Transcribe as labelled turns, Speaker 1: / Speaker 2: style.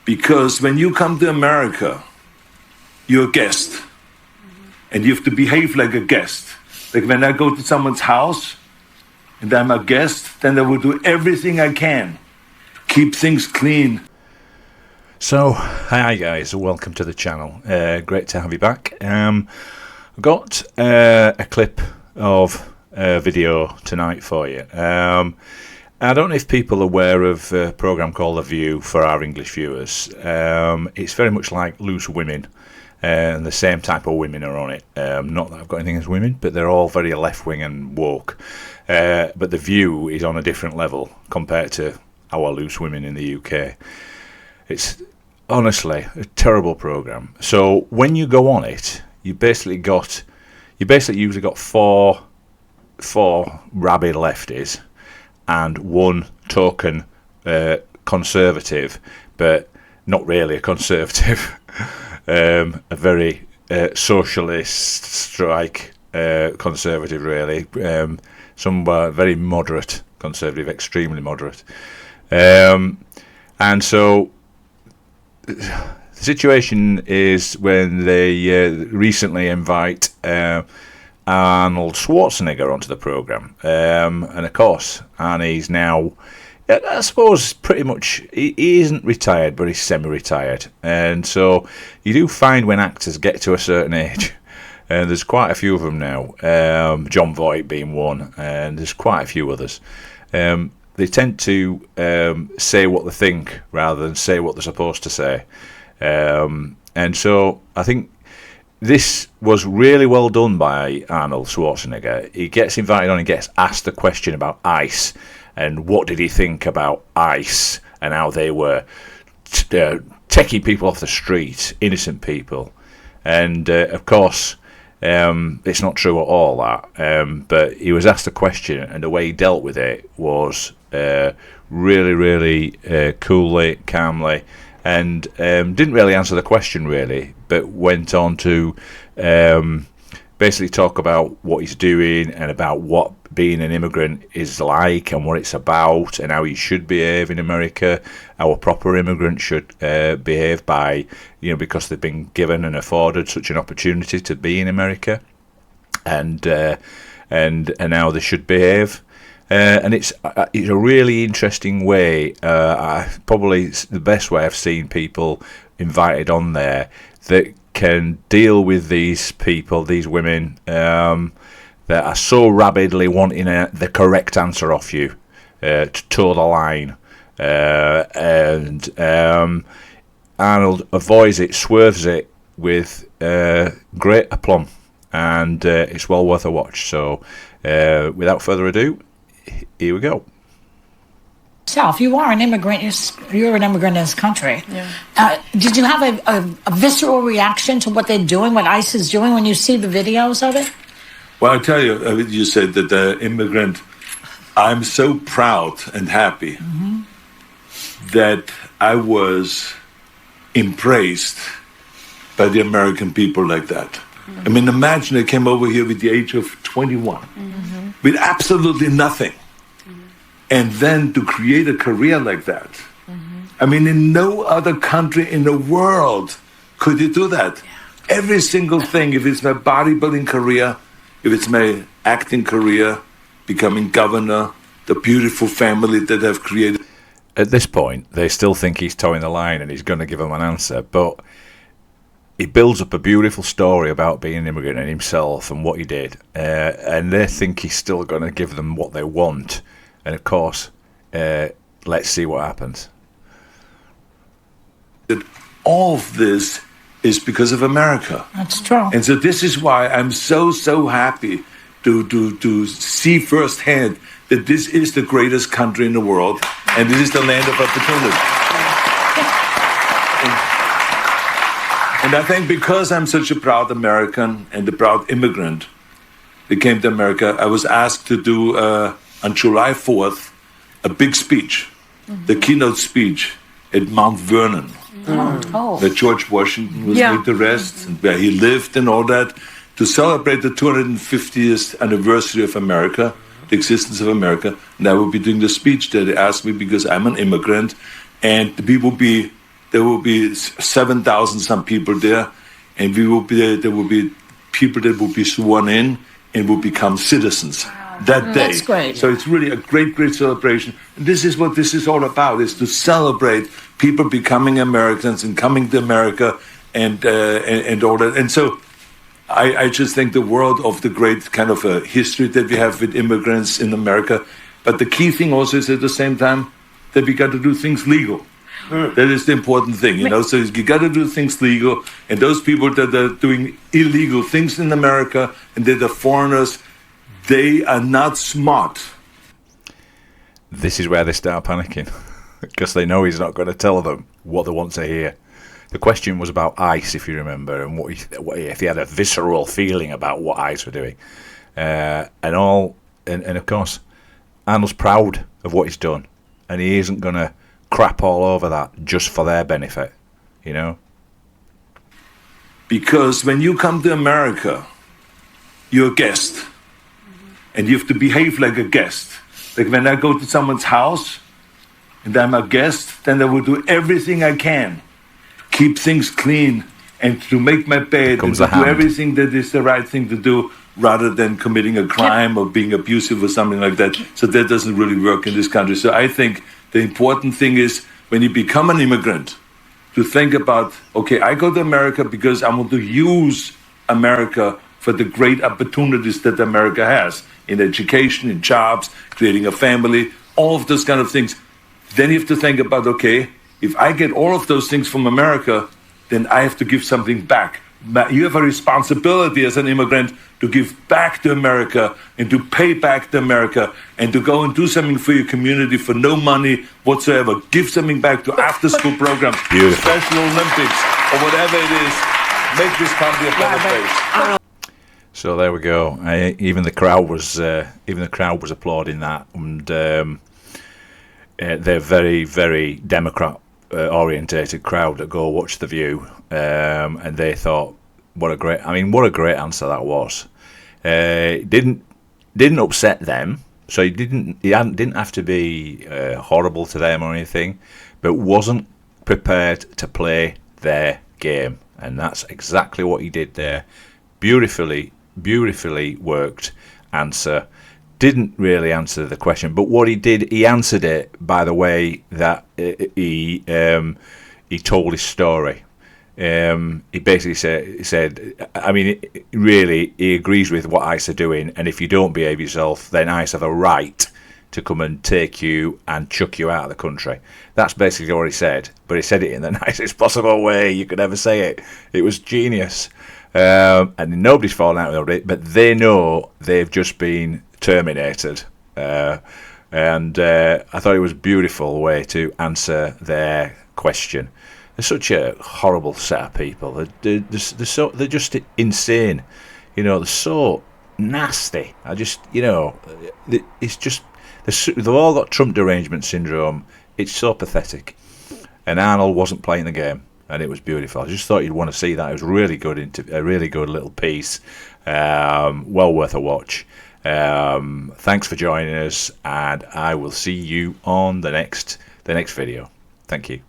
Speaker 1: Because when you come to America, you're a guest. And you have to behave like a guest. Like when I go to someone's house and I'm a guest, then I will do everything I can. Keep things clean.
Speaker 2: So, hi guys, welcome to the channel. Great to have you back. I've got a clip of a video tonight for you. I don't know if people are aware of a programme called The View for our English viewers. It's very much like Loose Women, and the same type of women are on it. Not that I've got anything against women, but they're all very left-wing and woke. But The View is on a different level compared to our Loose Women in the UK. It's honestly a terrible programme. So when you go on it, you basically usually got four rabid lefties and one token conservative, but not really a conservative, a very socialist strike conservative, really. Some very moderate conservative, extremely moderate. And so the situation is when they recently invite Arnold Schwarzenegger onto the programme. And of course, Arnie's now, I suppose, pretty much, he isn't retired, but he's semi-retired. And so you do find when actors get to a certain age, and there's quite a few of them now, John Voight being one, and there's quite a few others, they tend to say what they think rather than say what they're supposed to say. And so I think this was really well done by Arnold Schwarzenegger. He gets invited on and gets asked a question about ICE and what did he think about ICE and how they were taking people off the street, innocent people. And of course, it's not true at all, that. But he was asked a question, and the way he dealt with it was really, really coolly, calmly, and didn't really answer the question, really, but went on to basically talk about what he's doing and about what being an immigrant is like and what it's about and how you should behave in America, how a proper immigrant should behave by, because they've been given and afforded such an opportunity to be in America, and how they should behave. And it's a really interesting way, probably the best way I've seen people invited on there that can deal with these people, these women, that are so rabidly wanting the correct answer off you, to toe the line. And Arnold avoids it, swerves it with great aplomb, and it's well worth a watch. So without further ado, here we go.
Speaker 3: If you are an immigrant, you're an immigrant in this country. Yeah. Did you have a visceral reaction to what they're doing, what ICE is doing, when you see the videos of it?
Speaker 1: Well, I'll tell you, you said that the immigrant, I'm so proud and happy that I was impressed by the American people like that. I mean, imagine I came over here with the age of 21, with absolutely nothing. And then to create a career like that. I mean, in no other country in the world could you do that. Yeah. Every single thing, if it's my bodybuilding career, if it's my acting career, becoming governor, the beautiful family that I've created.
Speaker 2: At this point, they still think he's towing the line and he's going to give them an answer, but he builds up a beautiful story about being an immigrant and himself and what he did, and they think he's still going to give them what they want. And of course, let's see what happens.
Speaker 1: That all of this is because of America.
Speaker 3: That's true.
Speaker 1: And so this is why I'm so happy to see firsthand that this is the greatest country in the world, and this is the land of opportunity. And I think because I'm such a proud American and a proud immigrant that came to America, I was asked to do, on July 4th, a big speech, the keynote speech at Mount Vernon, where George Washington was laid to rest, and where he lived and all that, to celebrate the 250th anniversary of America, the existence of America. And I will be doing the speech that they asked me because I'm an immigrant, and we will be there will be 7,000 some people there, and we will be there will be people that will be sworn in and will become citizens that day.
Speaker 3: That's great.
Speaker 1: So it's really a great, great celebration. And this is what this is all about, is to celebrate people becoming Americans and coming to America and all that. And so I just think the world of the great kind of a history that we have with immigrants in America. But the key thing also is at the same time that we got to do things legal. That is the important thing, you know. So you got to do things legal, and those people that are doing illegal things in America and that are foreigners, they are not smart.
Speaker 2: This is where they start panicking, because they know he's not going to tell them what they want to hear. The question was about ICE, if you remember, and if he had a visceral feeling about what ICE were doing, and of course, Arnold's proud of what he's done, and he isn't going to crap all over that just for their benefit, you know?
Speaker 1: Because when you come to America, you're a guest. And you have to behave like a guest. Like when I go to someone's house and I'm a guest, then I will do everything I can. Keep things clean and to make my bed and to do everything that is the right thing to do, rather than committing a crime or being abusive or something like that. So that doesn't really work in this country. So I think the important thing is, when you become an immigrant, to think about, okay, I go to America because I want to use America for the great opportunities that America has in education, in jobs, creating a family, all of those kind of things. Then you have to think about, okay, if I get all of those things from America, then I have to give something back. You have a responsibility as an immigrant to give back to America and to pay back to America and to go and do something for your community for no money whatsoever. Give something back to after-school programs, Special Olympics, or whatever it is. Make this country a better place.
Speaker 2: So there we go. Even the crowd was applauding that, and they're very, very Democrat orientated crowd that go watch The View, and they thought, what a great answer that was. Didn't upset them, so he didn't have to be horrible to them or anything, but wasn't prepared to play their game, and that's exactly what he did there. Beautifully worked answer. Didn't really answer the question, but what he did, he answered it by the way that he told his story. He basically said, I mean, really, he agrees with what ICE are doing, and if you don't behave yourself, then ICE have a right to come and take you and chuck you out of the country. That's basically what he said, but he said it in the nicest possible way you could ever say it. It was genius. And nobody's fallen out with it, but they know they've just been terminated. And I thought it was a beautiful way to answer their question. They're such a horrible set of people. They're just insane. You know, they're so nasty. It's just, they've all got Trump derangement syndrome. It's so pathetic. And Arnold wasn't playing the game, and it was beautiful. I just thought you'd want to see that. It was really good, a really good little piece. Well worth a watch. Thanks for joining us, and I will see you on the next video. Thank you.